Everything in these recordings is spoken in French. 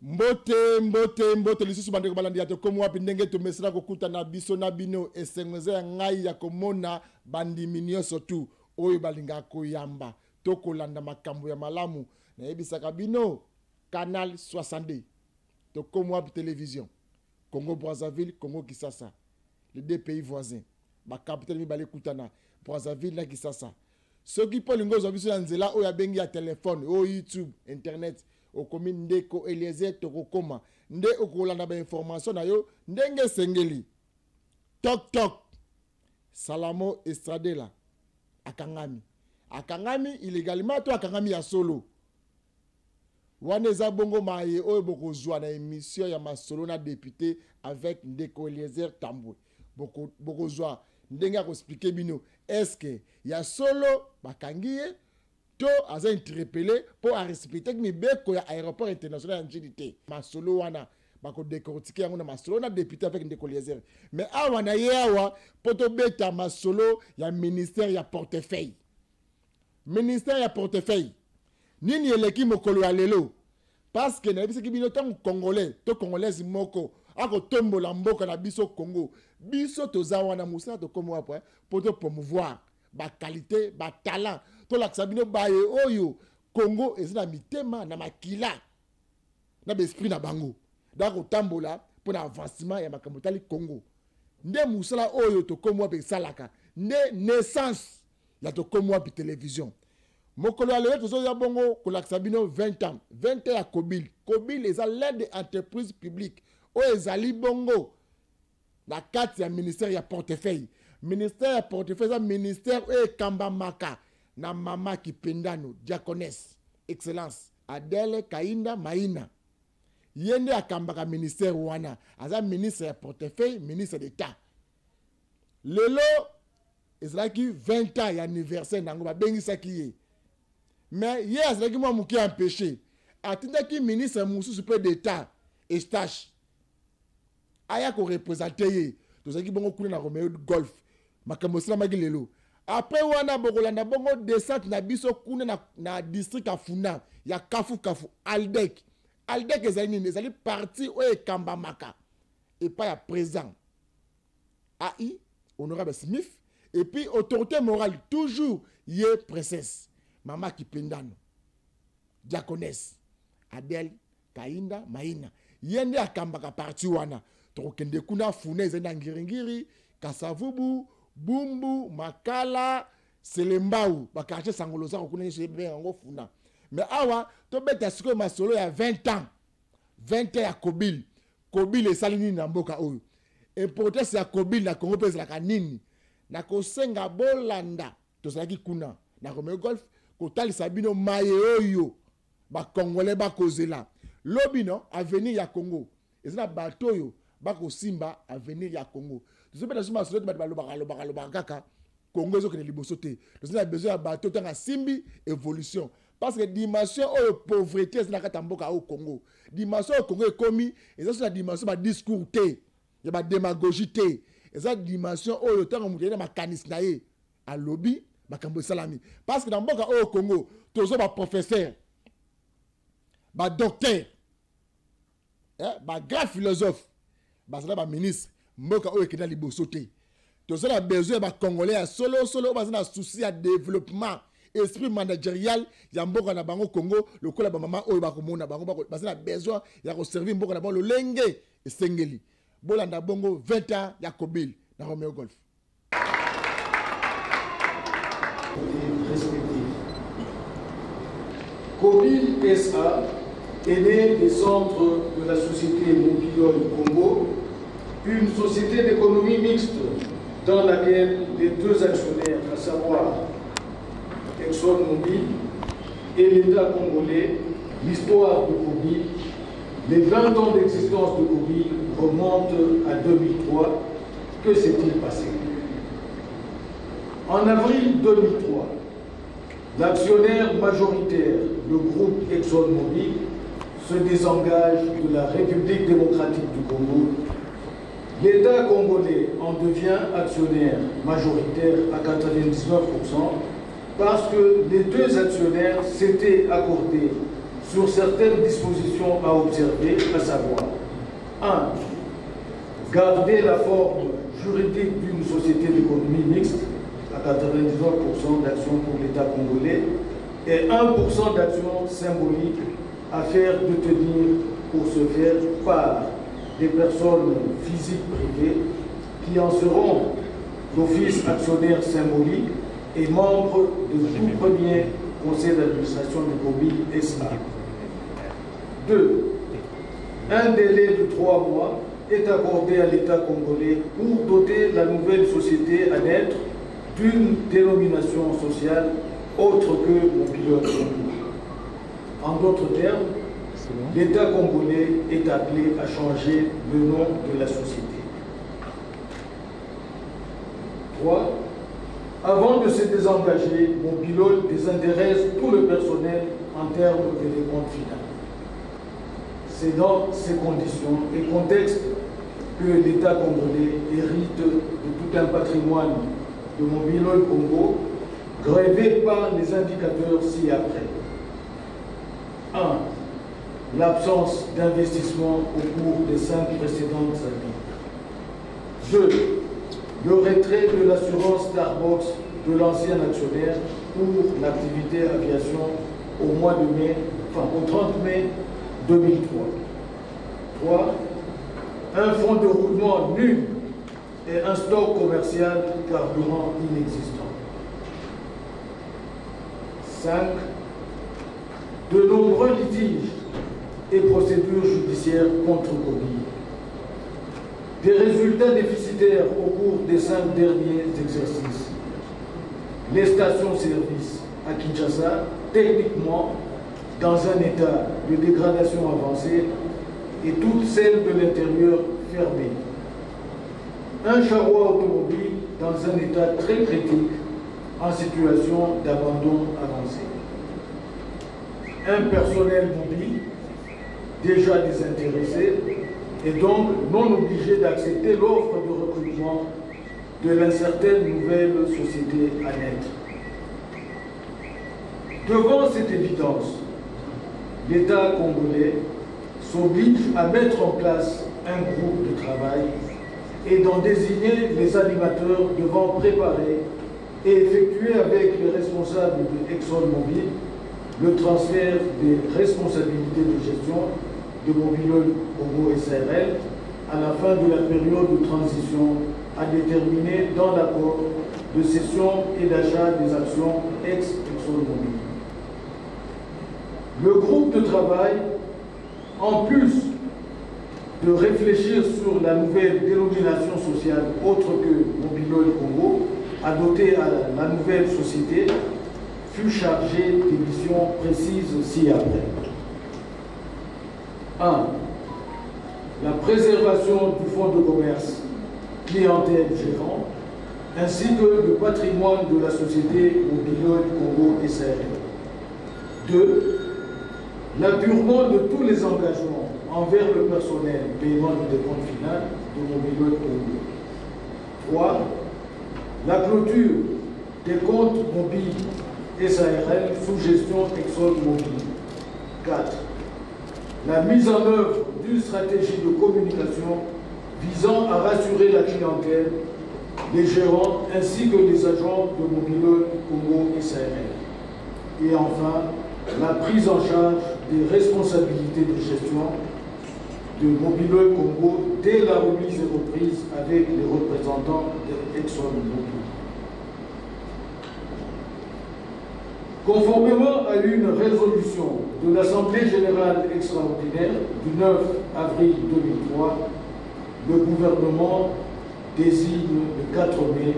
Mbote lisusu bandeko balandi ya to komo wapi ndenge to mesra kokuta na biso na bino esengweze ya ngai ya komona bandimi nyonso tu oyo balinga koyamba to kolanda makambo ya malamu na yebisaka bino Canal 62 to komo wapi télévision Congo Brazzaville Congo Kinshasa les deux pays voisins ba capitale mibale kutana Brazzaville na Kinshasa soki polingo zo biso ya nzela oyo abengi ya telefone o YouTube internet au commune ndeko Eliezer tokokoma nde okolanda ba information na yo ndenge sengeli tok Salamo Estradela akangami illégalement to akangami ya solo wana eza bongo maye oyo bokozwa na émission ya masolo na député avec ndeko Eliezer Tambwe bokozwa ndenge a expliquer bino est-ce que ya solo bakangiye to aza interpellé pour respecter mibeko ya aéroport international ya njidité masolo wana bako décortiquer yango na masolo na député avec ndeko Eliezer mais awa na yewa poto beta masolo ya ministère ya portefeuille nini eleki mokolo ya lelo parce que na bisiki bino tant congolais to congolaise moko ako tombola mboka na biso Congo biso toza wana musala to komo hapo pour te promouvoir ba qualité ba talent to la sabino baye oyo Congo ezina mitema na makila na esprit na bango donc tambola pour l'avancement ya makambo tali Congo nde musala oyo to komo hapo salaka nde naissance ya to komo hapo télévision mokolo alé tozo ya bongo kolakisa bino 20 ans ya Kobil eza l'aide entreprise publique o ezali bongo na kati ya ministère ya portefeuille eza ministère e kamba maka na mama Kipendano diaconesse excellence Adele Kainda Maina yende akambaka ministère wana aza ministre ya portefeuille ministre d'état lelo ezalaki 20 ans ya anniversaire nango babengisaki ye mais hier azalaki mwa moki empêché atindaki ministre mosusu pe d'état Eustache aya ko représenter ye tozaki bongo kuna na Romeo Golf makambo sala magilelo après wana bokolanda bongo descente na biso kuna na district afuna ya kafu Aldec ezali nini ezali parti oyo ekamba maka et pas ya président AI honorable Smith et puis autorité morale toujours ye princesse mama Kipendano diaconesse Adele Kainda Maina yende akambaka parti wana tokende kuna funa ezenda ngiringiri Kasavubu Bumbu Makala Selembau bakarche sangoloza ko kuna yebe yango funa mais awa to beta siko masolo ya 20 ans ya Kobil esali nini na mboka oyo importance ya Kobil na Congo pesa la nini na kosenga bolanda tozalaki kuna na Romeo Golf kotalisa bino maye oyo ba congolais bakozela lobino avenir ya Congo ezina bato oyo bako simba avenir ya Congo tozobeta sima solo balobaka kaka Congo ezokene liboso te tozina besoin ya bato tanga simbi évolution parce que dimension oyo pauvreté ezina kata mboka au Congo dimension au Congo ekomi ezina dimension ba discours te ya ba démagogie te ezina dimension oyo tanga mutena makanisi na ye a lobby makambo salami parce que dans mboka au Congo tozo ba professeur ba docteur ba grand philosophe bazala ba ministre mboka oyo kenda liboso te tozo la besoin ba congolais ya solo bazana souci ya développement esprit managérial ya mboka na bango Congo lokola ba mama oyo bakomona bango bazana besoin ya ko servir mboka na bango lolenge esengeli bolanda bongo 20 ans ya Kobil na Romeo Golf. Kobil SA est né des centres de la société Mobilol Congo, une société d'économie mixte dans laquelle les deux actionnaires, à savoir ExxonMobil et l'État congolais, l'histoire de Kobil, les 20 ans d'existence de Kobil remontent à 2003. Que s'est-il passé? En avril 2003, l'actionnaire majoritaire, le groupe ExxonMobil, se désengage de la République démocratique du Congo. L'État congolais en devient actionnaire majoritaire à 99% parce que les deux actionnaires s'étaient accordés sur certaines dispositions à observer, à savoir 1. Garder la forme juridique d'une société d'économie mixte, à 99% d'actions pour l'État congolais, et 1% d'actions symboliques à faire détenir pour se faire par des personnes physiques privées qui en seront d'office actionnaire symbolique et membres du tout premier conseil d'administration du Mobile SA. 2. Un délai de 3 mois est accordé à l'État congolais pour doter la nouvelle société à naître d'une dénomination sociale autre que Mobiloil. En d'autres termes, l'État congolais est appelé à changer le nom de la société. 3. Avant de se désengager, Mobiloil désintéresse tout le personnel en termes de décompte final. C'est dans ces conditions et contextes que l'État congolais hérite de tout un patrimoine de Mobiloil Congo, grévé par les indicateurs ci-après. 1. L'absence d'investissement au cours des 5 précédentes années. 2. Le retrait de l'assurance Starbucks de l'ancien actionnaire pour l'activité aviation au mois de mai, au 30 mai 2003. 3. Un fonds de roulement nul et un stock commercial carburant inexistant. 5. De nombreux litiges et procédures judiciaires contre Covid. Des résultats déficitaires au cours des 5 derniers exercices. Les stations-service à Kinshasa, techniquement, dans un état de dégradation avancée, et toutes celles de l'intérieur fermées. Un charroi automobile dans un état très critique, en situation d'abandon avancé. Un personnel mobile, déjà désintéressé, et donc non obligé d'accepter l'offre de recrutement de l'incertaine nouvelle société à naître. Devant cette évidence, l'État congolais s'oblige à mettre en place un groupe de travail et d'en désigner les animateurs devant préparer et effectuer avec les responsables de ExxonMobil le transfert des responsabilités de gestion de Mobiloil Congo SARL à la fin de la période de transition à déterminer dans l'accord de cession et d'achat des actions ex-ExxonMobil. Le groupe de travail, en plus de réfléchir sur la nouvelle dénomination sociale autre que Mobiloil Congo, adoptée à la nouvelle société, fut chargé des missions précises ci-après. 1. La préservation du fonds de commerce, clientèle gérant, ainsi que du patrimoine de la société Mobiloil Congo SARL. 2. L'apurement de tous les engagements envers le personnel paiement du décompte final de Mobiloil Congo. 3. La clôture des comptes mobiles SARL sous gestion ExxonMobil. 4. La mise en œuvre d'une stratégie de communication visant à rassurer la clientèle, les gérants ainsi que les agents de Mobiloil Congo SARL. Et enfin, la prise en charge des responsabilités de gestion de Mobiloil Congo dès la remise et reprise avec les représentants de ExxonMobil. Conformément à une résolution de l'Assemblée générale extraordinaire du 9 avril 2003, le gouvernement désigne le 4 mai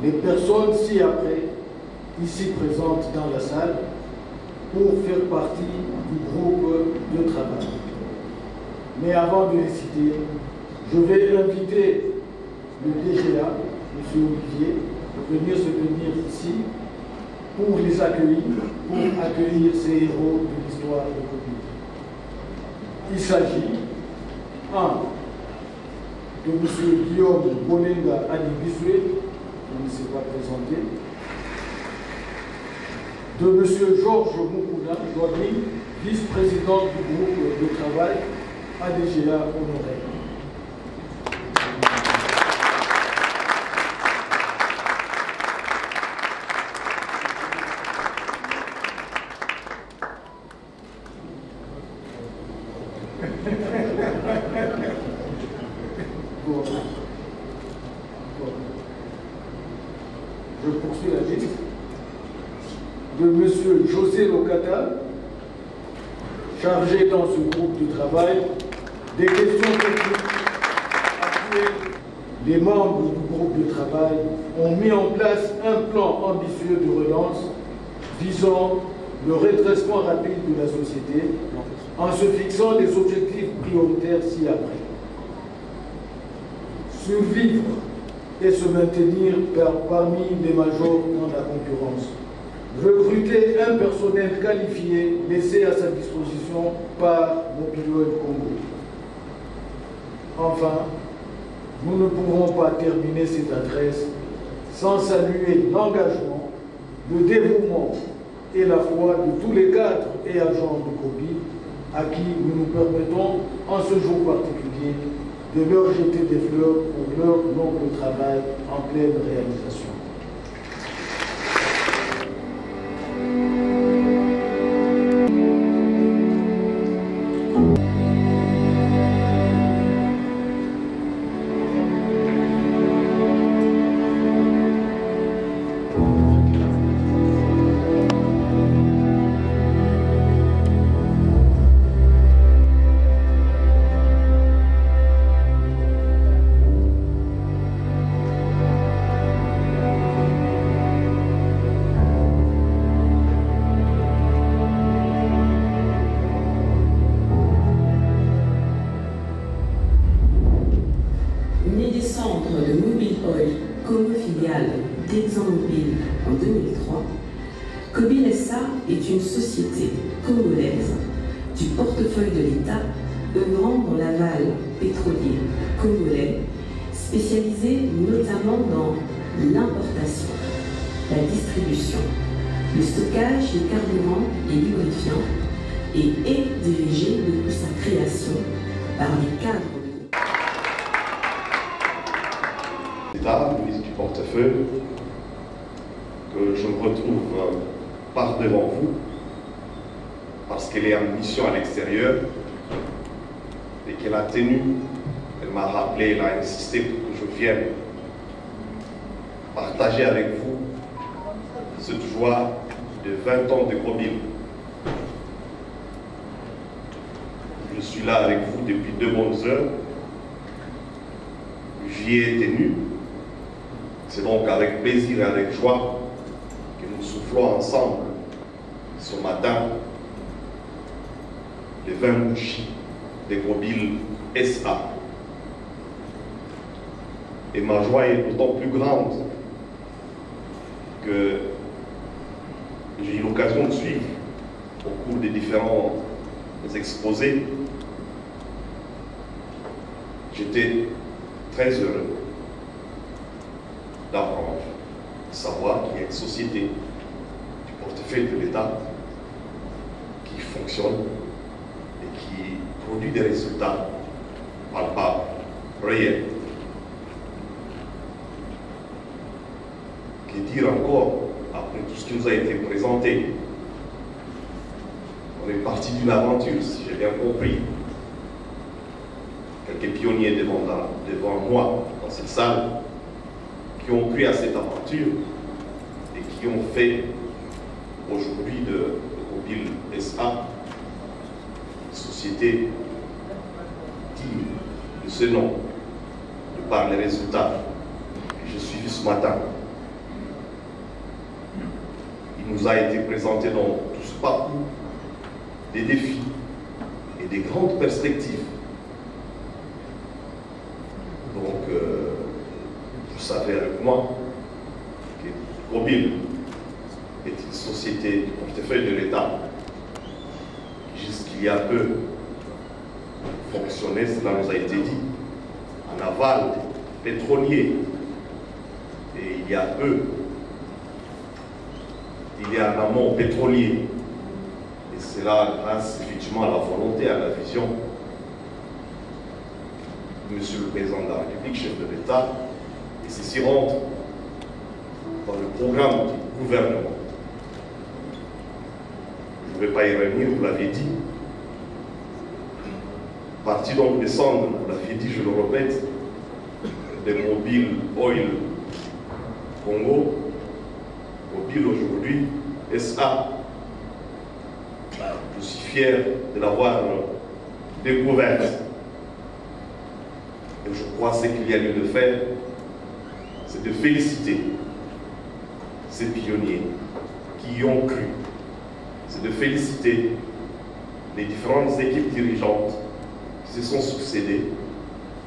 les personnes ci-après, ici présentes dans la salle, pour faire partie du groupe de travail. Mais avant de les citer, je vais inviter le DGA, M. Olivier, de venir se tenir ici pour les accueillir, pour accueillir ces héros de l'histoire de Covid. Il s'agit, 1. de M. Guillaume Bonenga Adibiswe, qui ne s'est pas présenté, de M. Georges Moukouna Douagui, vice-présidente du groupe de travail ADGA honoraire. Je poursuis la liste de M. José Locata, chargé dans ce groupe de travail des questions techniques. Actuelles, les membres du groupe de travail ont mis en place un plan ambitieux de relance visant le redressement rapide de la société en se fixant des objectifs prioritaires ci-après. Survivre et se maintenir parmi les majors dans la concurrence. Recruter un personnel qualifié laissé à sa disposition par Montpellier Congo. Enfin, nous ne pourrons pas terminer cette adresse sans saluer l'engagement, le dévouement et la foi de tous les cadres et agents de COBIL à qui nous nous permettons, en ce jour particulier, de leur jeter des fleurs pour leur noble travail en pleine réalisation. Congo filiale d'ExxonMobil en 2003, COBIL SA est une société congolaise du portefeuille de l'État œuvrant dans l'aval pétrolier congolais, spécialisée notamment dans l'importation, la distribution, le stockage de carburants et lubrifiants et est dirigée depuis sa création par les cadres État, ministre du portefeuille, que je me retrouve par devant vous parce qu'elle est en mission à l'extérieur et qu'elle a tenu, elle m'a rappelé, elle a insisté pour que je vienne partager avec vous cette joie de 20 ans de COBIL. Je suis là avec vous depuis 2 bonnes heures. J'y ai tenu. C'est donc avec plaisir et avec joie que nous soufflons ensemble ce matin les 20 bougies de COBIL SA. Et ma joie est d'autant plus grande que j'ai eu l'occasion de suivre au cours des différents exposés. J'étais très heureux d'apprendre, de savoir qu'il y a une société du portefeuille de l'État qui fonctionne et qui produit des résultats palpables, réels. Que dire encore après tout ce qui nous a été présenté? On est parti d'une aventure, si j'ai bien compris. Quelques pionniers devant moi dans cette salle qui ont pris à cette aventure et qui ont fait aujourd'hui de COBIL SA une société digne de ce nom, de par les résultats que j'ai suivis ce matin. Il nous a été présenté dans tout ce parcours des défis et des grandes perspectives. Donc, vous savez avec moi que COBIL est une société du portefeuille de l'État qui, jusqu'il y a peu, fonctionnait, cela nous a été dit, en aval pétrolier. Et il y a peu, il y a un amont pétrolier. Et cela grâce effectivement à la volonté, à la vision de Monsieur le Président de la République, chef de l'État, et ceci rentre dans le programme du gouvernement. Je ne vais pas y revenir, vous l'avez dit. Parti donc des cendres, vous l'avez dit, je le répète, des Mobil Oil Congo, Mobil aujourd'hui, SA. Je suis fier de l'avoir découverte. Et je crois que ce qu'il y a lieu de faire, c'est de féliciter ces pionniers qui y ont cru. C'est de féliciter les différentes équipes dirigeantes qui se sont succédées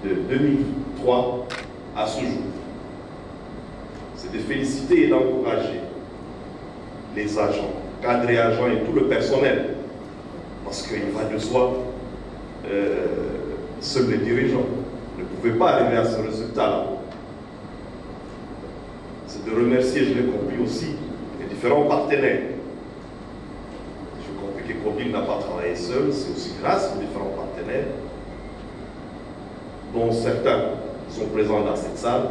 de 2003 à ce jour. C'est de féliciter et d'encourager les agents, cadres et agents et tout le personnel, parce qu'il va de soi, seuls les dirigeants ne pouvaient pas arriver à ce résultat-là. C'est de remercier, je l'ai compris aussi, les différents partenaires. J'ai compris que Kobil n'a pas travaillé seul, c'est aussi grâce aux différents partenaires, dont certains sont présents dans cette salle,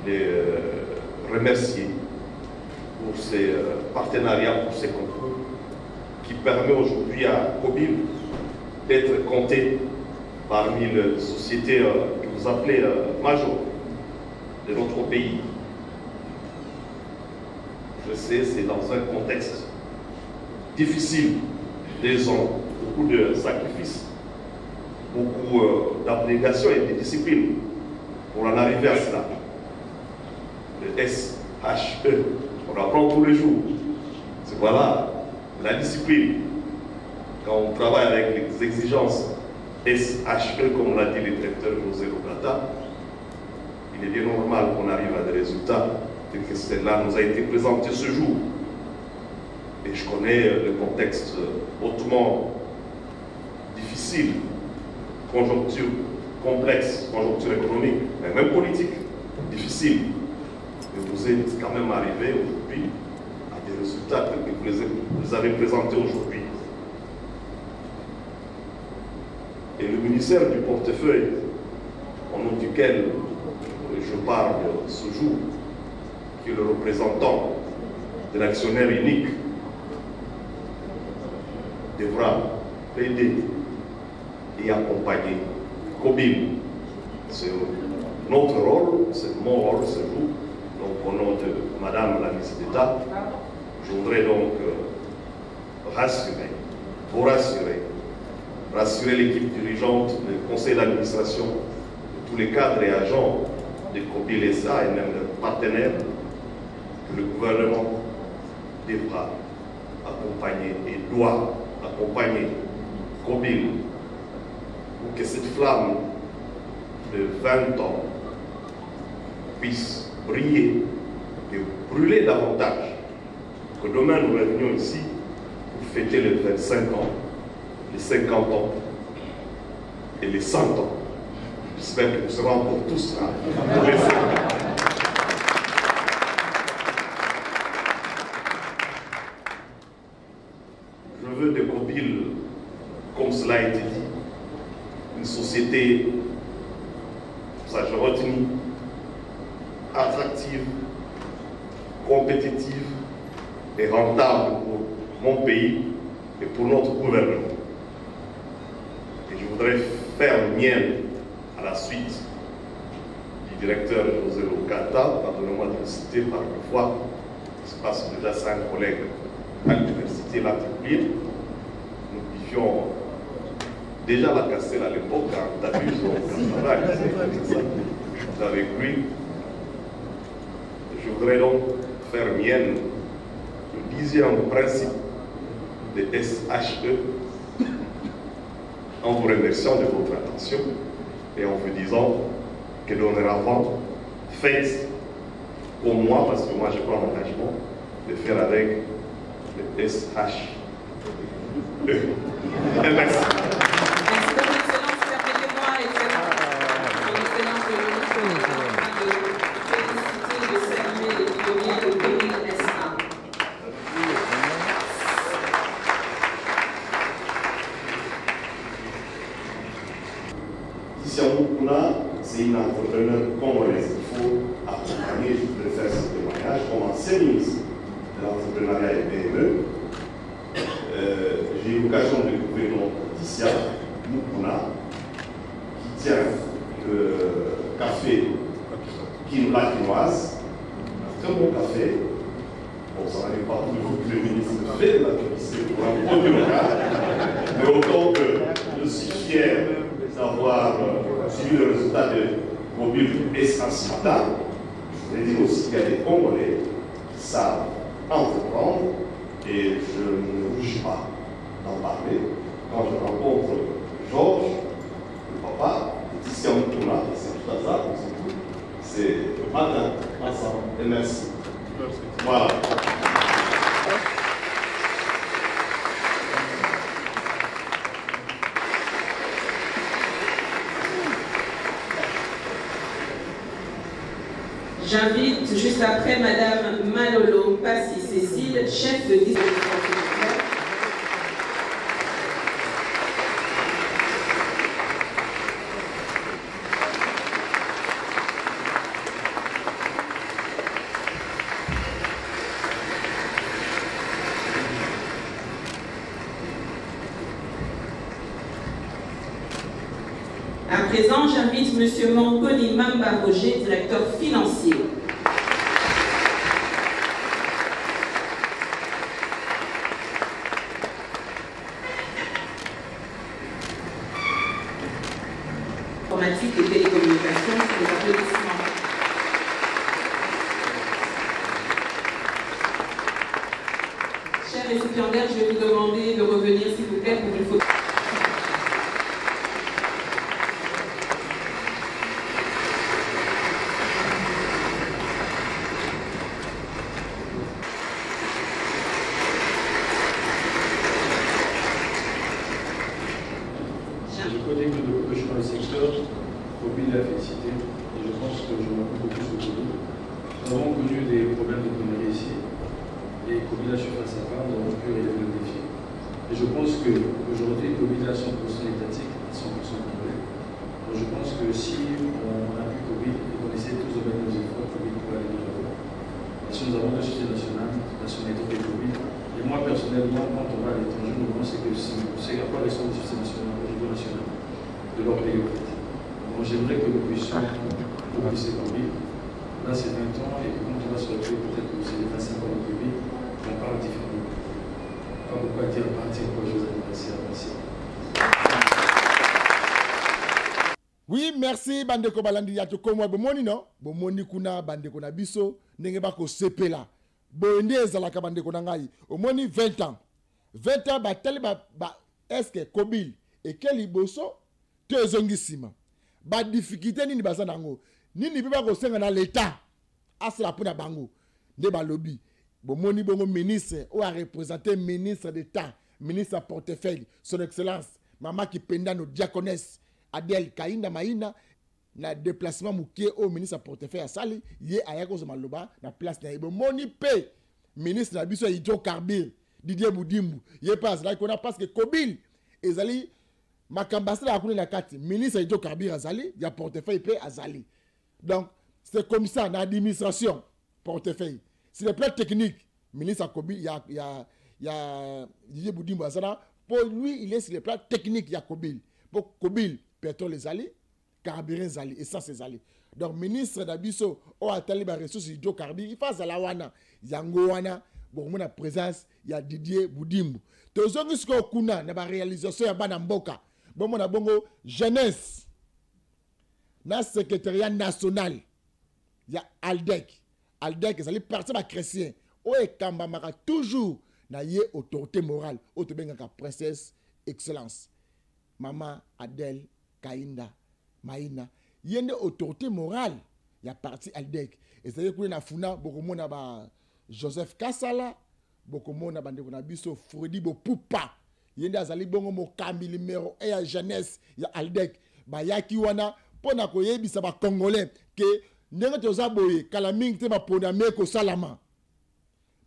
les remercier pour ces partenariats, pour ces concours, qui permet aujourd'hui à Kobil d'être compté parmi les sociétés que vous appelez majeures de notre pays. Je sais, c'est dans un contexte difficile, des ans, beaucoup de sacrifices, beaucoup d'abnégation et de discipline pour en arriver à cela. Le SHE, on apprend tous les jours. C'est voilà, la discipline. Quand on travaille avec les exigences SHE, comme l'a dit le directeur José Logata, il est bien normal qu'on arrive à des résultats tels que celle-là nous a été présentée ce jour. Et je connais le contexte hautement difficile, conjoncture complexe, conjoncture économique, mais même politique, difficile. Et vous êtes quand même arrivé aujourd'hui à des résultats que vous les avez présentés aujourd'hui. Et le ministère du portefeuille, au nom duquel je parle ce jour, qui est le représentant de l'actionnaire unique, devra aider et accompagner Kobil. C'est notre rôle, c'est mon rôle ce jour. Donc au nom de Madame la ministre d'État, je voudrais donc rassurer l'équipe dirigeante, le conseil d'administration, tous les cadres et agents de Kobil SA et même leurs partenaires, que le gouvernement devra accompagner et doit accompagner Kobil pour que cette flamme de 20 ans puisse briller et brûler davantage. Que demain nous revenions ici pour fêter les 25 ans, les 50 ans et les 100 ans. J'espère que nous serons encore tous là pour les 50 ans. Je veux de Kobil, comme cela a été dit, une société, ça je retenu, attractive, compétitive et rentable pour mon pays et pour notre gouvernement. Et je voudrais faire mienne à la suite du directeur José Logata, pardonnez-moi de le citer par une fois, parce que déjà 5 collègues à l'université l'a publié. Nous vivions déjà la Castelle à l'époque, quand David avec lui. Je voudrais donc faire mienne le 10e principe de SHE en vous remerciant de votre attention et en vous disant que dorénavant, faites pour moi, parce que moi je prends l'engagement de faire avec le SHE. Et merci. Laetitia Mukuna, c'est une entrepreneure congolaise. Il faut accompagner, je voudrais faire ce témoignage comme ancien ministre de l'entrepreneuriat et PME. J'ai eu l'occasion de découvrir Laetitia Mukuna, qui tient le café Latinoise, un très bon café. Bon, ça n'arrive pas toujours que le ministre fait de la publicité pour un produit local, mais autant que je suis fier d'avoir suivi le résultat de Mobile SA ce matin, je voulais dire aussi qu'il y a des Congolais qui savent entreprendre et je ne rougis pas d'en parler. Quand je rencontre Georges, le papa, Laetitia Mukuna, c'est tout à ça, c'est le matin ensemble. Et merci. Voilà. J'invite juste après Madame Malolo Passy Cécile, chef de district. À présent, j'invite M. Mankoni Mamba Roger, directeur financier. Informatique et télécommunications, c'est les applaudissements. Chers récipiendaires, je vais vous demander de revenir, s'il vous plaît, pour une photo. Je connais que je suis dans le secteur, Covid l'a félicité, et je pense que je m'en beaucoup plus au Covid. Nous avons connu des problèmes de pénurie ici, et Covid a su face à ça, nous avons pu relever le défi. Et je pense qu'aujourd'hui, Covid a 100% étatique, 100% congolais. Donc je pense que si on a pu Covid et qu'on essaie tous de mettre nos efforts, Covid pourrait aller de l'avant. Parce que nous avons deux sociétés nationales, nationalité et Covid. Et moi, personnellement, quand on va à l'étranger, nous pensons que c'est à quoi les sont des sociétés nationales au niveau national de leur pays en fait. Donc j'aimerais que nous puissions progresser dans le pays. Là, c'est 20 ans et que quand on va se retrouver, peut-être que c'est les 25 ans de pays, on parle différemment. Pas pourquoi dire partir pour les Jeux anniversaires. Merci. Oui, merci Bandeko Balandi Yato Komwa Bomoni non Bomoni kuna Bandeko na biso ndenge bako sepela. Bonde ezalaka Bandeko na ngai. Omoni 20 ans. 20 ans batali ba est-ce que Kobil et quel iboso te zongisima. Ba difficulté nini baza nango. Nini biba ko senga na l'état. Asla pona bango. Nde ba lobby. Bomoni bongo ministre ou a représenté ministre d'État, ministre à portefeuille, son excellence Mama Kipenda no diaconesse Adel Kainda Maïna na déplacement mouké au ministre à portefeuille à Sali, yé ayako maloba na place na Ibo Moni P, ministre na biso hydrocarbures, Didier Boudimbu, yé passe là qu'on a parce que Kobil ezali makambasa la kune na kati, ministre hydrocarbures azali, ya portefeuille P azali. Donc c'est comme ça dans l'administration portefeuille. Sur le plan technique, ministre Kobil, il y a Didier Boudimbu azala, pour lui il est sur le plan technique, il y a Kobil. Pour Kobil, pétrole les alliés, carburant les alliés, essence les alliés. Donc, ministre d'Abisso, ou à Taliban ressources hydrocarbures, il fait à la wana, yango wana, bon, mon présence, il y a Didier Boudimbu. Tous ceux qui ont kuna, na ba réalisation ya bana mboka. Bon, mon abongo jeunesse, na secrétariat national, il y a Aldec. Aldec, ils allaient partir à chrétien. Ou et kamba maka toujours, na yé autorité morale, ou te benga princesse excellence. Maman Adel Kainda Maïna yende autorité morale ya parti Aldec et c'est que na funa bokomo na ba Joseph Kassala bokomo na bande na biso Fredi Bopupa yende azali bongo mokambi numéro 1 ya jeunesse ya Aldec ba yaki wana pona ko yebisa ba congolais que ndenge toza boye kala mingi te ba pona meko salama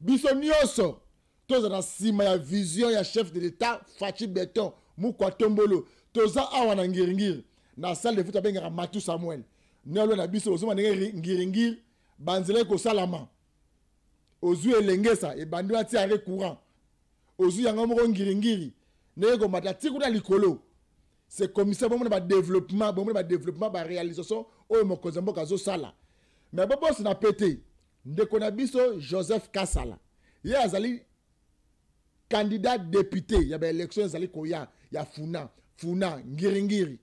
biso nyoso toza na sima ya vision ya chef de l'état Fachi Beton Mukwa Tombolo, toza awa na ngiringiri. na salle de foot abengaka Matou Samuel nelo na biso ozoma ndenge ngiringiri banzele ko salama ozu elengesa e bandi ati are courant ozu yanga moko ngiringiri nego matati kuna likolo c'est commissaire bon ba développement ba réalisation o mokonzi mboka zo sala mais bobo na pété ndeko na biso Joseph Kasala ye azali candidat député ya ba élection azali koya ya funa ngiringiri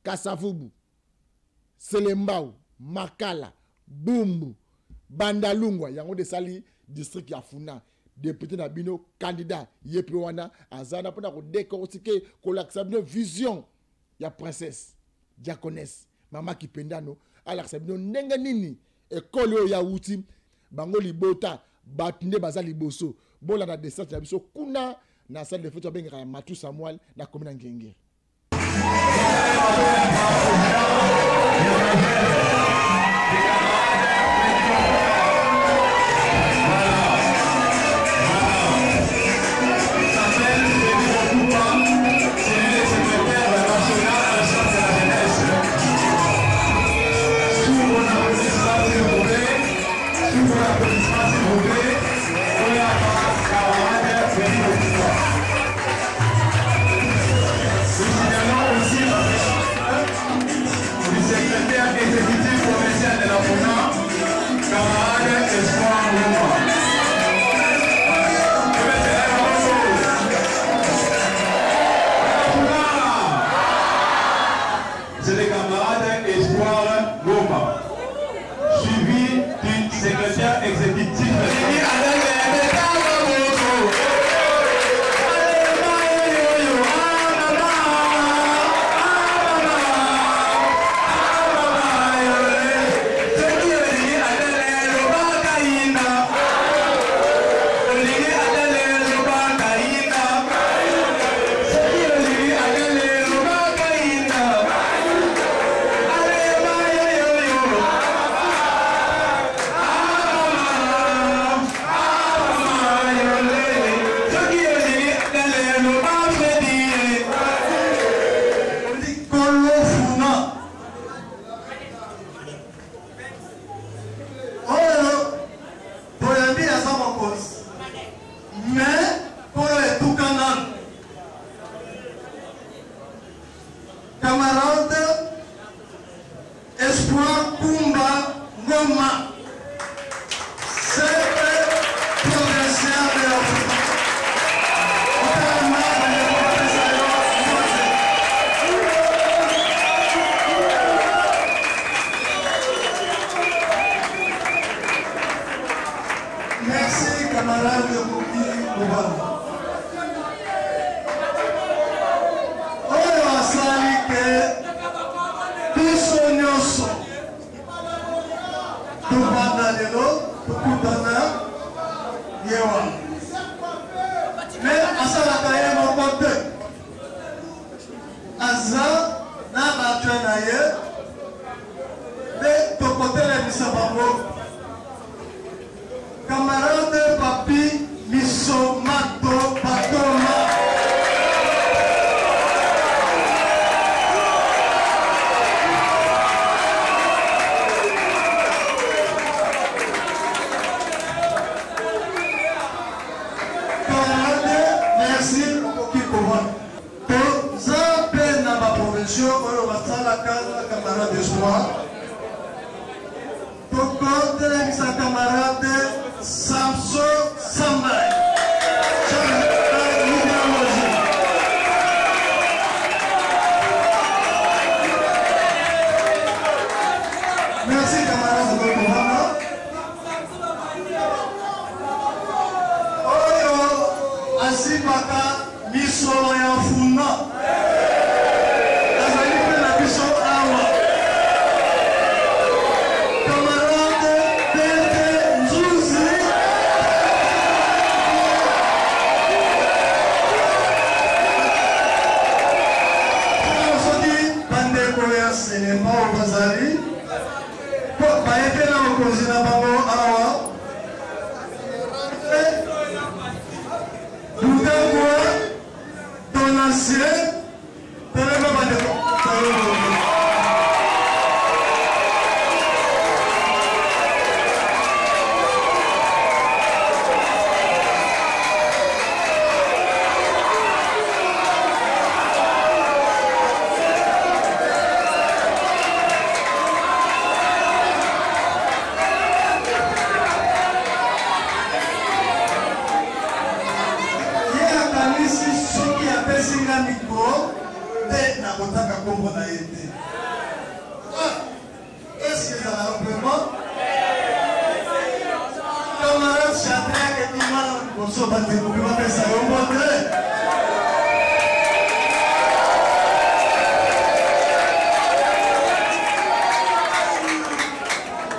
Kasavubu Selembao Makala Bumbu Bandalungwa yango de sali district ya funa député na bino candidat yepi wana azana pona ko décortiquer ko l'accabino vision ya princesse diaconesse mama Kipendano alaccabino ndenge nini école ya wuti bango libota batunde bazali boso bola na descente ya biso kuna na salle de fête benga Matou Samuel na commune Ngengere. C'est le camarade Espoir Goma, suivi du secrétaire exécutif. Camarade Papi Misomato Patoma. Camarade, merci Kikovan. Toza pena ma provinciaux, on va s'en la camarade Espoir. Tokote sa camarade Samson Sambay. Merci camarade de Mohamed. Oyo asibaka miso ya funa. Azali pe na biso awa. Camarade Tete Nzuzi. on a été. Est-ce que ça va vraiment? Camarade Chadrach et Imam, on se bat de vous, mais ça va monter.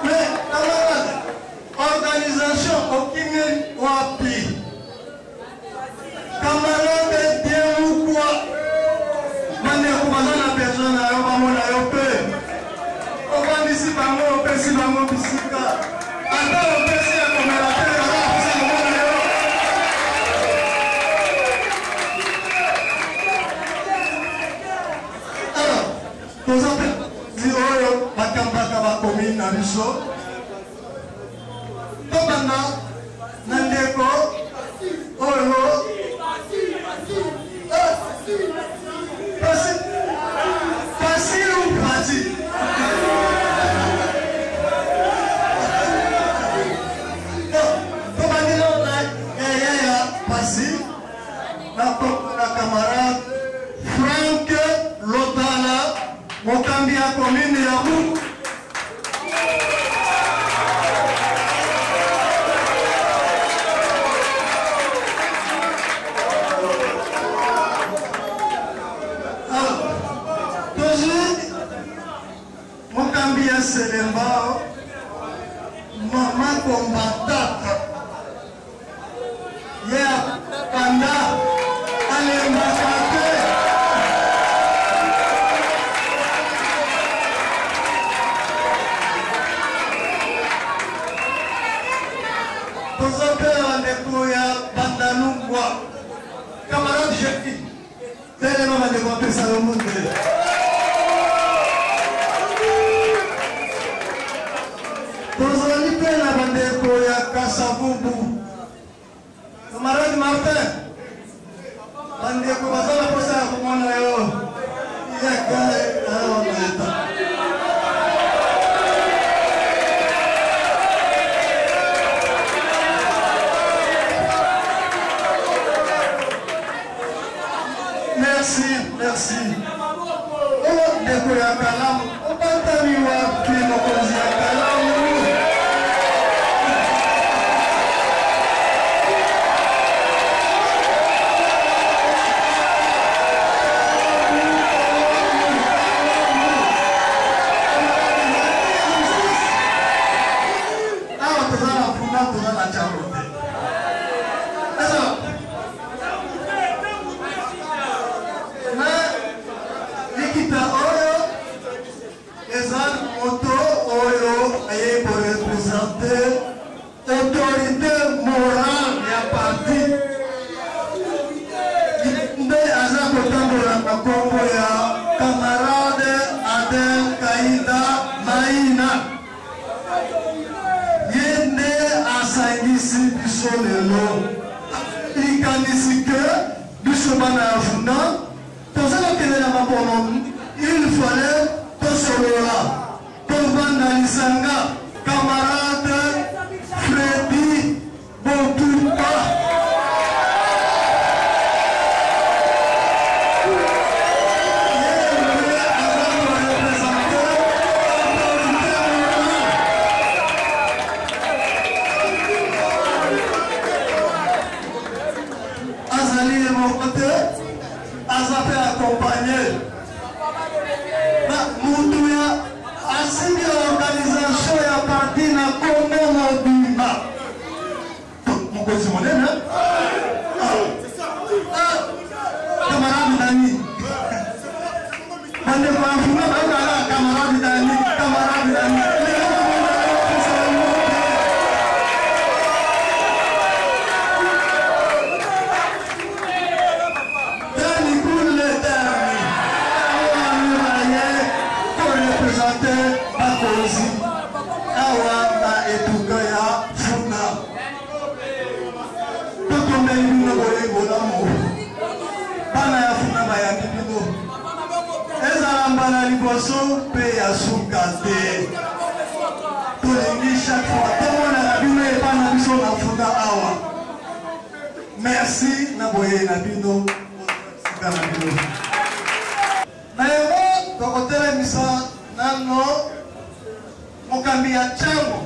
Mais, camarade, organisation, aucune wapi. Camarade, bien ou quoi? Mane kumazana personne à Yobamona Yope. On va ici par moi, on peut ici par moi, Bissika. Attends, on peut ici à comme la terre, alors, nous avons dit, oh, Bakambaka va commune à Bisso. Tobana, Nandeko, oh, facile ou pratique? Comme on dit là, facile. La camarade Franck Lotala, Mokambi à commune et à vous. Selembao, maman combattante, yeah, panda, allez m'attaquer. Pour ce faire, on déploie panda nous camarade Jefi, tellement on a développé ça au monde. Camarade Martin, Bandeko Bazala Posa Kumana yo, merci, merci. Oh, Deko ya Kalamu, on va t'amiwa qui nous cause ya Kalamu. Autorité morale et parti. Camarade Adel Kaïda Maïna. Yende asangisi biso lelo. Ikanisi que biso bana afuna. Pour ça que les maponom, il fallait tout solola. Pour bana lisanga, camarade Freddy Botupa. Accompagner Moutouya assigné l'organisation et à partir de la commune Bimba. Mon côté moderne, camarade Dani. Camarade Dani, camarade Dani. Merci, Naboye Nabino. nano mokambi ya Tchango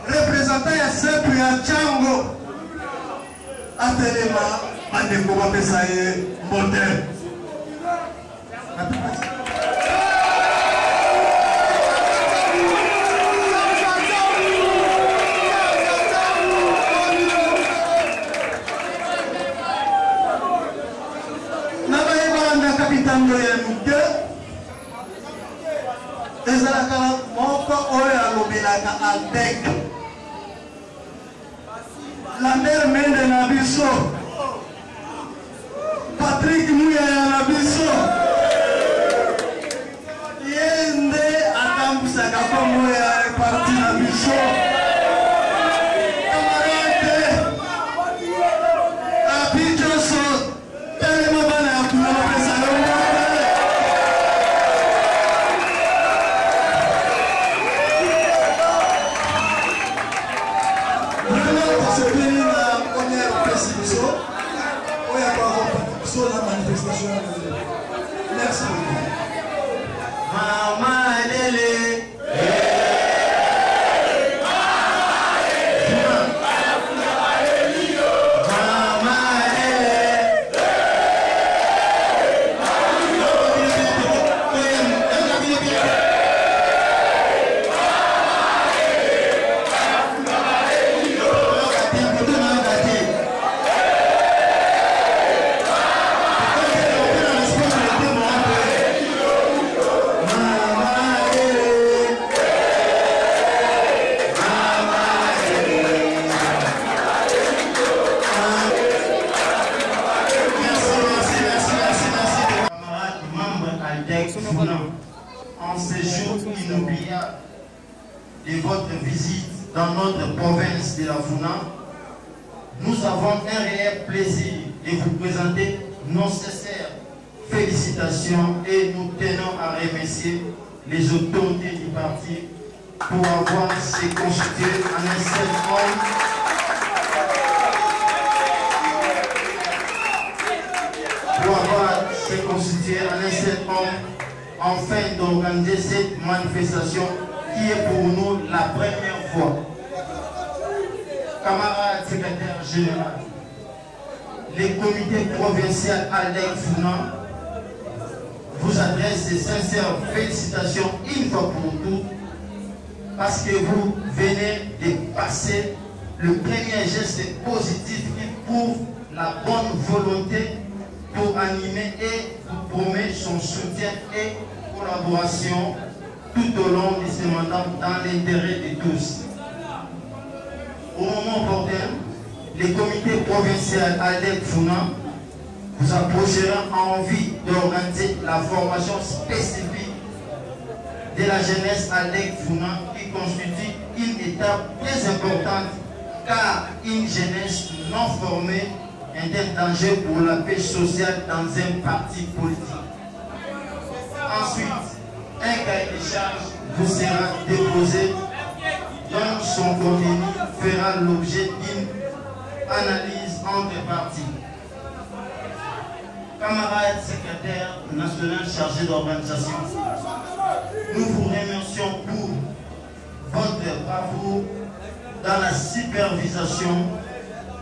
représentant ya sepu ya Tchango atelema bandeko bapesa ye mbote. Nabayebanda kapitando ya muke ezalaka moko oyo alobelaka Aldec Lambert Mende na biso Patrick Muyaya na biso yende atambusaka kombo ya parti na biso kamarade apijoso telema bana ya kuna mapesa longo merci beaucoup. Mama Lele. En ces jours inoubliables de votre visite dans notre province de la Funa, nous avons un réel plaisir de vous présenter nos sincères félicitations et nous tenons à remercier les autorités du parti pour avoir se constitué en un seul homme afin d'organiser cette manifestation qui est pour nous la première fois. Camarades secrétaire général, le comité provincial Aldec Funa vous adresse de sincères félicitations une fois pour toutes parce que vous venez de passer le premier geste positif qui prouve la bonne volonté pour animer et pour promettre son soutien et collaboration tout au long de ce mandat dans l'intérêt de tous. Au moment opportun, le comité provincial Aldec Funa vous approchera en envie d'organiser la formation spécifique de la jeunesse Aldec Funa qui constitue une étape très importante car une jeunesse non formée est un danger pour la paix sociale dans un parti politique. Ensuite, un cahier de charge vous sera déposé dont son contenu fera l'objet d'une analyse entre partis. Camarades secrétaires nationaux chargés d'organisation, nous vous remercions pour votre bravoure dans la supervision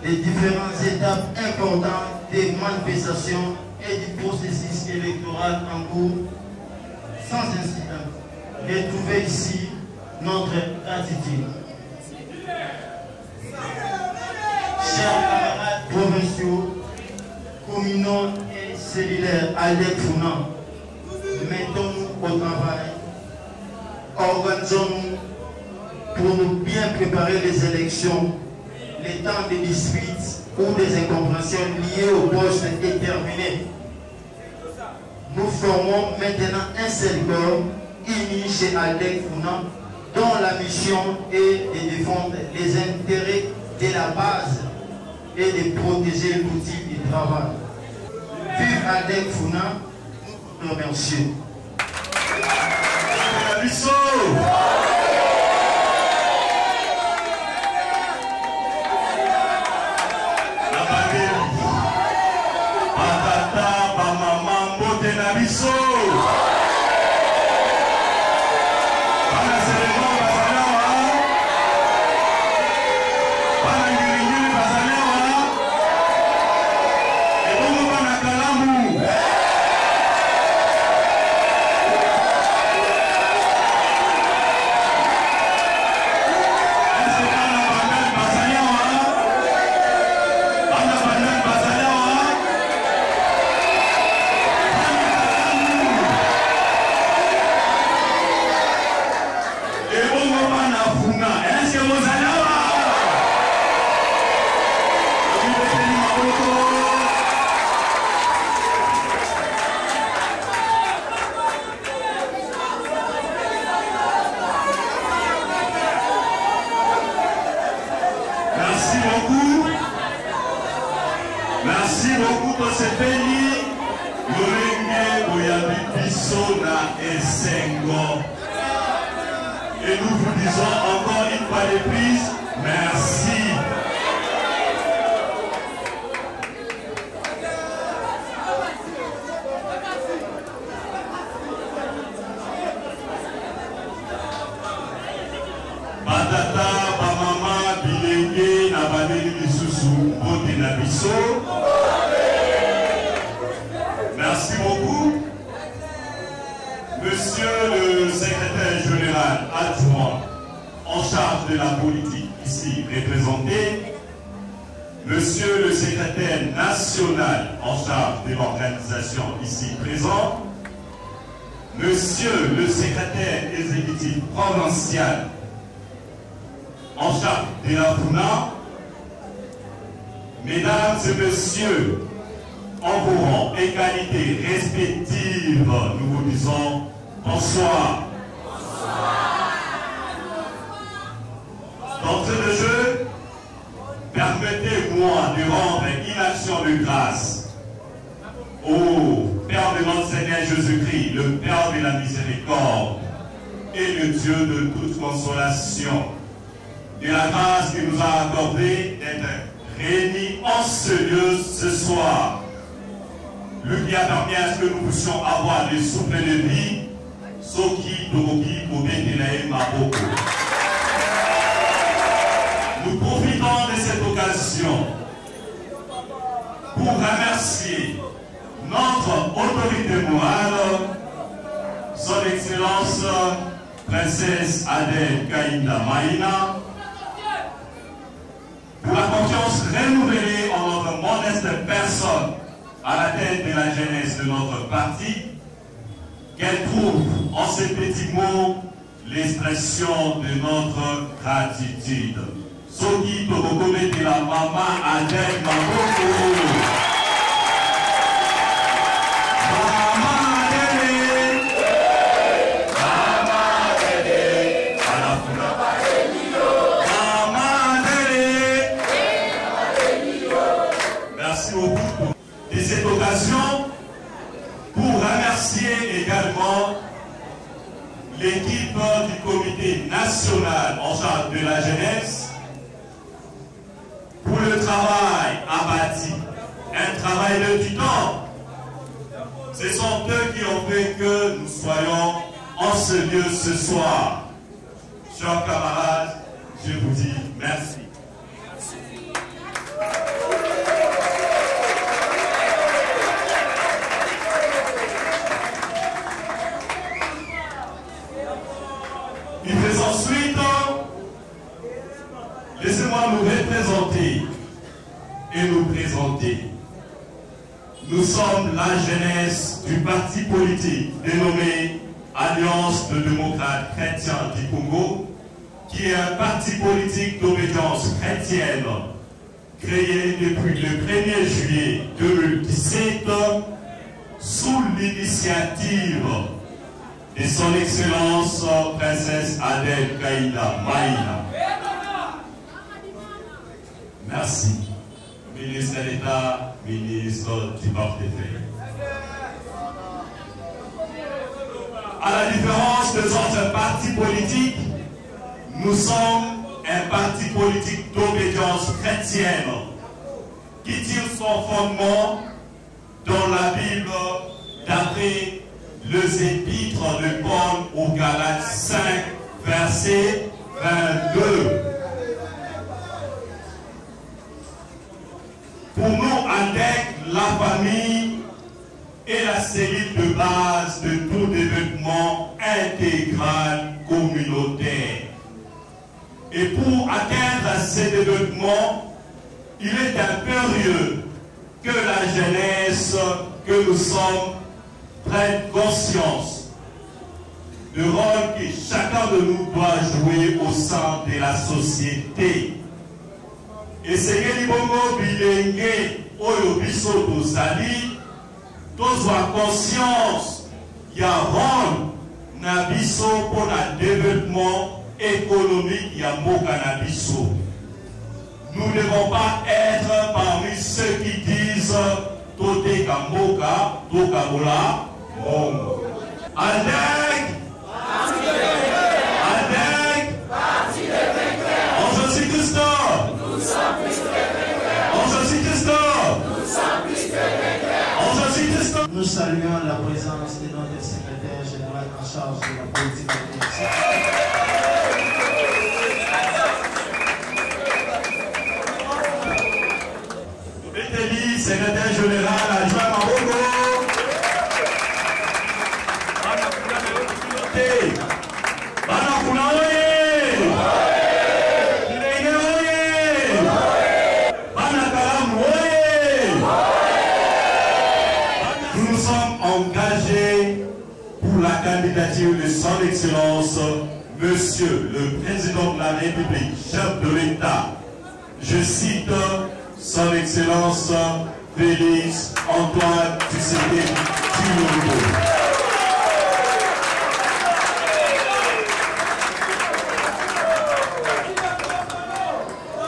des différentes étapes importantes des manifestations et du processus électoral en cours sans incident. Retrouvez ici notre gratitude. Chers camarades provinciaux, communaux et cellulaires Aldec Funa, mettons-nous au travail. Organisons-nous pour nous bien préparer les élections, les temps de disputes ou des incompréhensions liées au poste est terminé. Nous formons maintenant un seul corps uni chez Aldec Funa dont la mission est de défendre les intérêts de la base et de protéger l'outil du travail. Vive Aldec Funa, nous remercions. beaucoup pour ce pays. Lolenge Boyabi Bissona et Sengo. Et nous vous disons encore une fois de plus, merci. Batata, Bamama, Bilenge, Nabadeli Lisusu, Bote Nabiso. Merci beaucoup. Monsieur le secrétaire général adjoint en charge de la politique ici représenté, monsieur le secrétaire national en charge de l'organisation ici présent, monsieur le secrétaire exécutif provincial en charge de la FUNA, mesdames et messieurs, en vos rangs et qualités respectives, nous vous disons bonsoir. D'entrée de jeu, permettez-moi de rendre une action de grâce au Père de notre Seigneur Jésus-Christ, le Père de la miséricorde et le Dieu de toute consolation, de la grâce qu'il nous a accordée d'être réunis en ce lieu ce soir. Lui qui a permis à ce que nous puissions avoir le souffle de vie, Soki, Togoki, Bobetelae, Maboko. Nous profitons de cette occasion pour remercier notre autorité morale, son Excellence Princesse Adèle Kaïnda Maïna, pour la confiance renouvelée en notre modeste personne à la tête de la jeunesse de notre parti, qu'elle trouve en ces petits mots l'expression de notre gratitude. Soki Tokokome de la maman Adèle Maboko. Maman Adèle. Maman Adèle. Maman Adèle. Merci beaucoup de cette occasion pour remercier également l'équipe du comité national en charge de la jeunesse pour le travail abattu, un travail de titan. Ce sont eux qui ont fait que nous soyons en ce lieu ce soir. Chers camarades, je vous dis merci. Ensuite, laissez-moi nous représenter et nous présenter. Nous sommes la jeunesse du parti politique dénommé Alliance de démocrates chrétiens du Congo, qui est un parti politique d'obédience chrétienne créé depuis le 1er juillet 2017 sous l'initiative et son Excellence Princesse Adèle Kaïnda Maïna. Merci. Ministre d'État, ministre du portefeuille. À la différence des autres partis politiques, nous sommes un parti politique d'obédience chrétienne qui tire son fondement dans la Bible d'après les épîtres de Paul aux Galates 5, verset 22. Pour nous, avec la famille est la cellule de base de tout développement intégral communautaire. Et pour atteindre ce développement, il est impérieux que la jeunesse que nous sommes prenne conscience du rôle que chacun de nous doit jouer au sein de la société. Et c'est que l'Ibongo Bilenge Oyo Biso Tozali, tozwa conscience, il y a rôle na biso pour le développement économique ya mboka na biso. nous ne devons pas être parmi ceux qui disent Tote Kamboka, Tokabola, Mongo. Avec en Jésus-Christ, nous sommes plus que vainqueurs. En Jésus-Christ, nous sommes plus que vainqueurs. En Jésus-Christ. Nous saluons la présence de notre secrétaire général en charge de la politique électorale. Secrétaire général adjoint Maboko. Nous nous sommes engagés pour la candidature de son Excellence, Monsieur le Président de la République, chef de l'État. Je cite son Excellence Félix Antoine Tshisekedi Tshilombo.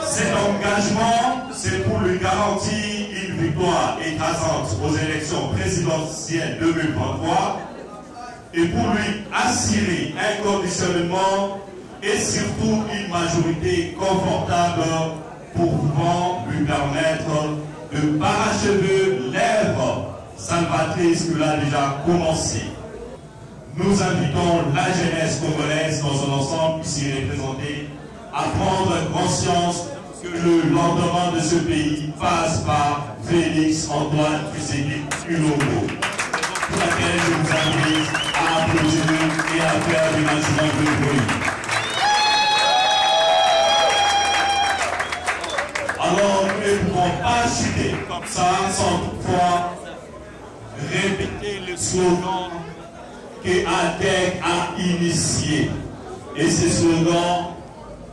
Cet engagement, c'est pour lui garantir une victoire écrasante aux élections présidentielles 2023 et pour lui assurer inconditionnellement et surtout une majorité confortable pouvant lui permettre de parachever l'œuvre salvatrice qu'il a déjà commencé. Nous invitons la jeunesse congolaise dans son ensemble ici représentée à prendre conscience que le lendemain de ce pays passe par Félix Antoine Tshisekedi Tshilombo, pour laquelle je vous invite à applaudir et à faire du maximum de bruit. Alors nous ne pouvons pas chuter comme ça sans toutefois répéter le slogan que ADEC a initié. Et ce slogan,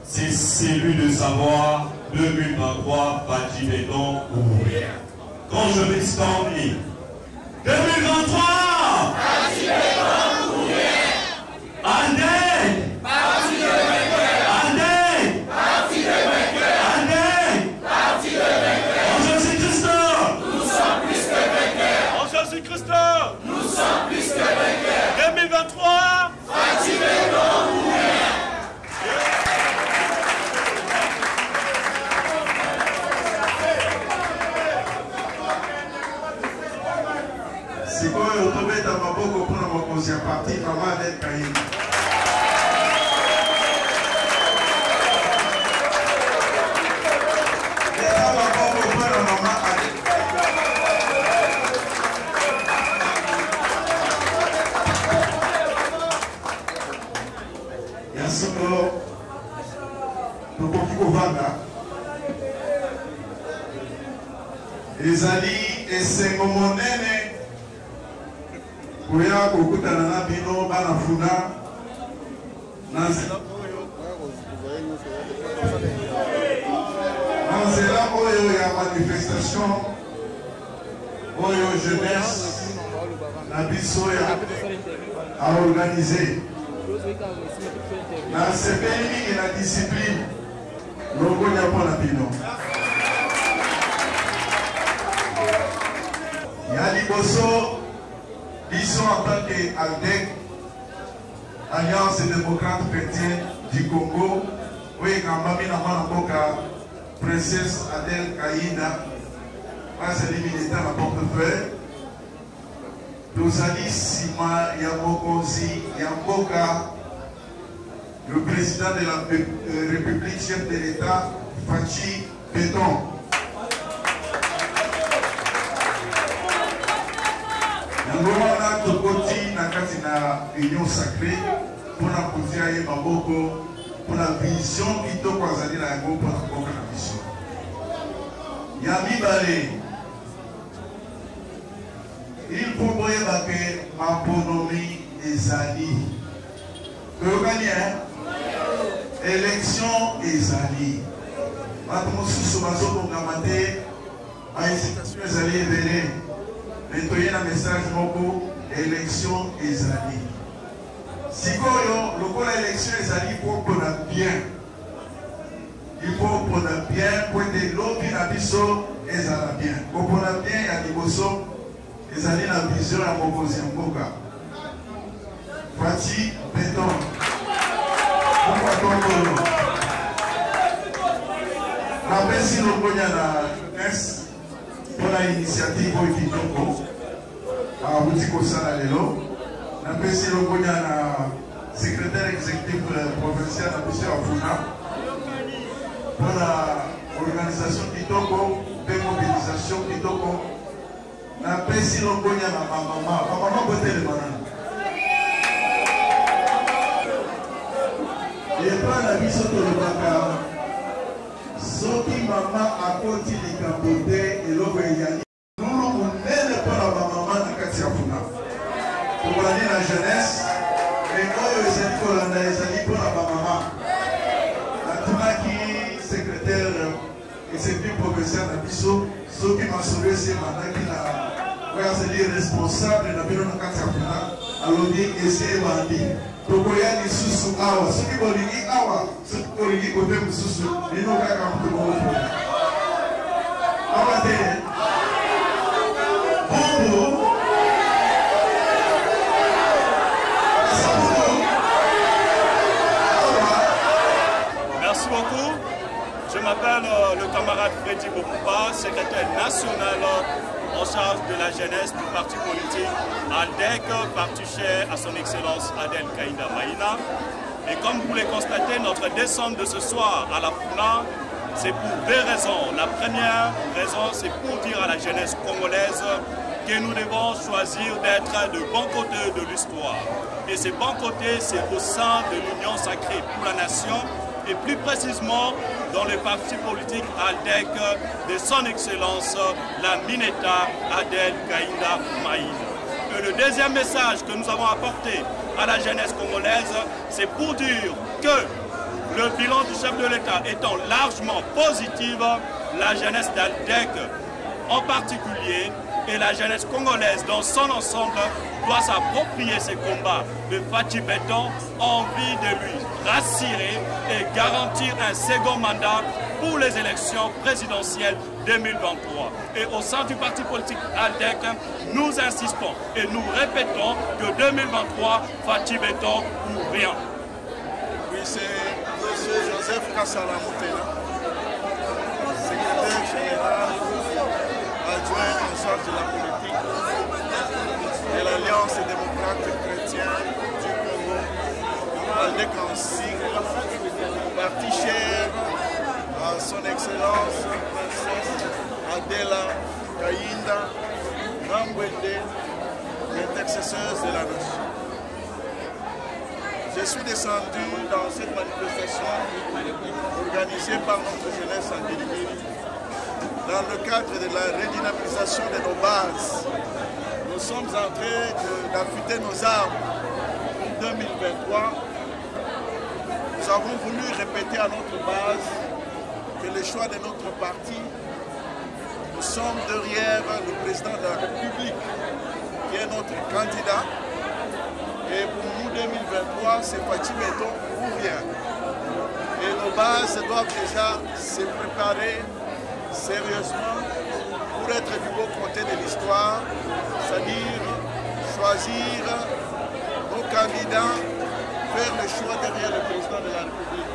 c'est celui de savoir 2023 Fati Béton ou rien. Quand je m'exclame, 2023 Fati Béton ou rien. ADEC Parti de vainqueur. ADEC Parti de vainqueur. ADEC Parti de vainqueur. En Jésus-Christ, nous sommes plus que vainqueurs. En Jésus-Christ, nous sommes plus que vainqueurs. 2023 Fati Béton ou rien. Sikoyo tobeta maboko mpona mokonzi ya parti mama Adel Kayini. Beta maboko mpona mama Adel ya solo tokoki kovanda ezali esengo monene koya kokutana na bino bana funa na nzela oyo ya manifestation oyo jeunesse na biso ya aorganize na sepeli mingi na discipline longonya mpona bino ya liboso biso en tant que ALDEC, Alliance démocrate chrétienne du Congo, oyo ekambami na mwana mboka princesse Adel Kayina azali militaire na portefeuille, tozali nsima ya mokonzi ya mboka le président de la République, chef de l'État, Fati Béton. Yango wana tokoti na kati na union sacrée mpona kotia ye maboko mpona vision kitoko azali na yango mpona mboka na biso. Ya mibale, il faut boyeba ke maponomi ezali. Toyokani élection ezali. Bato mosusu bazobongama te, bahésitation ezali ebele. Mais il y a un message moko, élection ezali. Si koyo, le élection ezali pour qu'on a bien. il faut qu'on a bien, pour des lobbies na biso, et ça va bien. Pour qu'on a bien, il y a des bossos, ils ont la vision à proposer en boca. Voici, béton. Pourquoi ton la merci le Konya la jeunesse pour l'initiative pour Kitoko. À Boutiko Sanalelo. La merci le Konya la secrétaire exécutif provincial de M. Afuna. Pour l'organisation Kitoko, de mobilisation Kitoko. La merci le Konya la maman côté le banane. Et pas la mise sur le bacard. Soki maman a côté les capotés et l'eau est yanni. Nous on n'est pas la maman de Katia Funa. Pour la jeunesse, et quand ils ont dit qu'on a dit pour la maman. La Tuna qui secrétaire exécutif professeur Nabiso, Soki m'a sauvé c'est maintenant qu'il a responsable de la bureau de Katia Funa. Alors dit essayer bandit. Tokoya ni susu awa, soki bolingi awa, soki bolingi kote mususu, ino kaka mtu mwofu. Awa te, bongo, merci beaucoup. Je m'appelle le camarade Freddy Bokoupa, secrétaire national en charge de la jeunesse du parti politique ALDEC, parti cher à son excellence Adel Kaïnda Maïna. Et comme vous le constatez, notre descente de ce soir à la Funa, c'est pour deux raisons. La première raison, c'est pour dire à la jeunesse congolaise que nous devons choisir d'être de bon côté de l'histoire. Et ce bon côté, c'est au sein de l'Union sacrée pour la nation, et plus précisément dans le parti politique ALDEC de son excellence la Mineta Adel Kaïnda Maïna. Et le deuxième message que nous avons apporté à la jeunesse congolaise, c'est pour dire que le bilan du chef de l'État étant largement positif, la jeunesse d'ALDEC en particulier et la jeunesse congolaise dans son ensemble doit s'approprier ces combats de Fachi Béton en vue de lui rassurer et garantir un second mandat pour les élections présidentielles 2023. Et au sein du parti politique ALDEC, nous insistons et nous répétons que 2023, Fachi Béton ou rien. Oui, c'est M. Joseph Kassala Moutena, secrétaire général adjoint en charge de la politique de l'Alliance des démocrates chrétiens du Congo, ALDEC en sigle, parti cher à son excellence princesse Adela Kaïnda Rambouete, intercesseuse de la nation. Je suis descendu dans cette manifestation organisée par notre jeunesse en Guinée dans le cadre de la redynamisation de nos bases. Nous sommes en train d'affûter nos armes pour 2023. Nous avons voulu répéter à notre base que le choix de notre parti, nous sommes derrière le président de la République qui est notre candidat. Et pour nous, 2023, c'est Fachi Béton ou rien. Et nos bases doivent déjà se préparer sérieusement pour être du bon côté de l'histoire, c'est-à-dire choisir nos candidats, faire le choix derrière le président de la République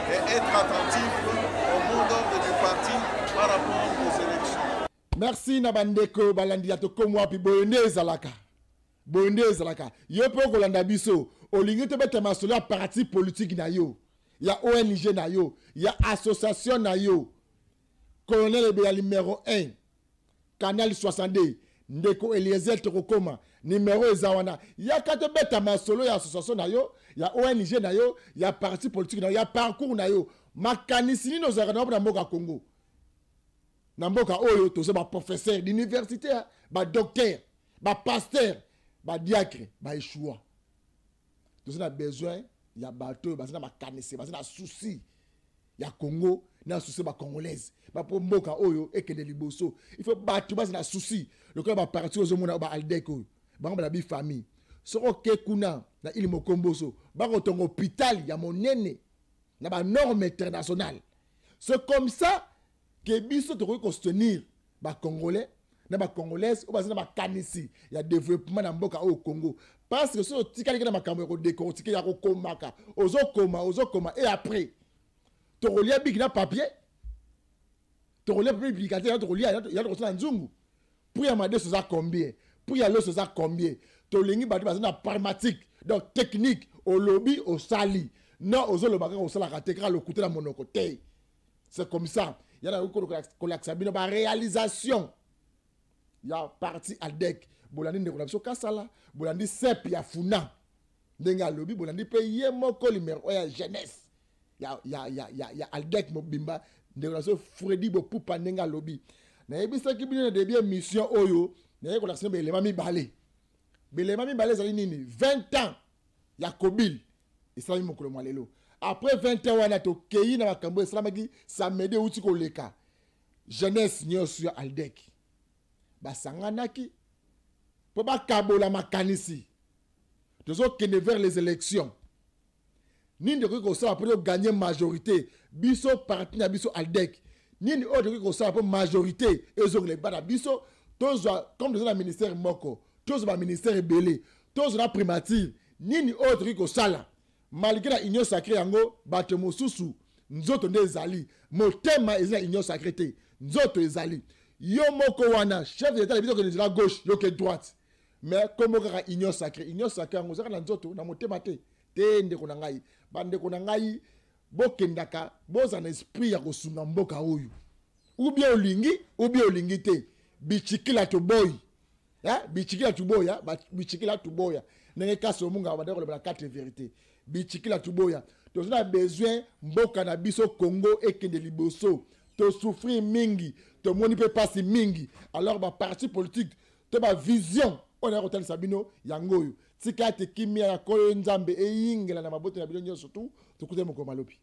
et être attentif au mot d'ordre du parti par rapport aux élections. Merci Nabandeko Balandiato Komwapi Boyende Zalaka. Boyende Zalaka. Yopo Kolanda Biso. Olingi te bete masolo ya parti politique na yo. Ya ONG na yo. Ya association na yo. Colonel Ebeya numéro 1. Canal 62. Ndeko Eliezer Tokokoma. Numéro Ezawana. Ya kate bete masolo ya association na yo. Ya ONG na yo. Ya parti politique na yo. Ya parcours na yo. Makanisini no zara na mboka Congo. Na mboka oyo tozo ba professeur d'université, ba docteur, ba pasteur, ba diacre, ba échoua. Tozo na besoin ya bateau, ba na makanisi, ba na souci. Ya Congo, na souci ba congolaise. Ba po mboka oyo ekende liboso. Il faut battre ba na souci. Le ko ba parti ozo mona ba ALDEC oyo. Ba ba bi famille. Soko ke kuna na Ilimo Komboso, ba ko tongo hôpital ya monene na ba norme internationale. C'est comme ça que biso devons soutenir les Congolais, les Congolaises, ou les Kanisi. Il y a développement dans le Congo. Parce que si on a des gens décortiqués, il y a des gens et après, tu as un papier, tu as un papier, il y a des gens pour y aller sur ça combien, pour y aller sur ça combien, tu as un pragmatique, donc technique, au lobby, au sali. Non, aux autres, au sali, au côté de mon côté. C'est comme ça. Il y a une réalisation. Il y a parti ALDEC. Bolandi ne konapso kasala. Bolandi sep ya funa. Nenga lobby. Bolandi paye moko numéro ya jeunesse. Il y a ALDEC mobimba. Ne konapso Freddy Bopupa nenga lobby. Na ebisa ki bino de bien mission oyo. Na konapso belema mi balé. Belema mi balé zali nini 20 ans. Ya Kobil. Et ça mokolo mwalelo. Après 20 ans, on a tokeyi na makambo islamaki ça m'aide outi ko leka. Jeunesse nyosu ya ALDEC. Basanganaki pour pas kabola makanisi. Tozo kene vers les élections. Ni de ko ça pour gagner majorité. Biso parti na biso ALDEC. Ni autre ko ça pour majorité ezo le bana biso tozo comme dans le ministère moko, tozo ba ministère belé, tozo na primature. Ni autre ko sala. Malgré la union sacrée yango bato mosusu nzoto nde ezali motema ezali union sacrée nzoto ezali yo moko wana chef de l'état biso que la gauche yo que droite mais comme ka union sacrée yango zaka na nzoto na motema te ndeko na ngai bandeko na ngai bokendaka boza na esprit ya kosunga mboka oyo ou bien olingi te bichikila to boy bichikila to boya bichikila to boya nenge kaso munga bandeko la carte vérité bichikila tuboya tozo na besoin mboka na biso Congo ekende liboso to souffrir mingi to moni pe passer mingi alors ba parti politique to ba vision on a rotel sabino yangoyo tika te kimia ya koyo nzambe eyingela na mabote na bino nyoso tu tukute moko malopi.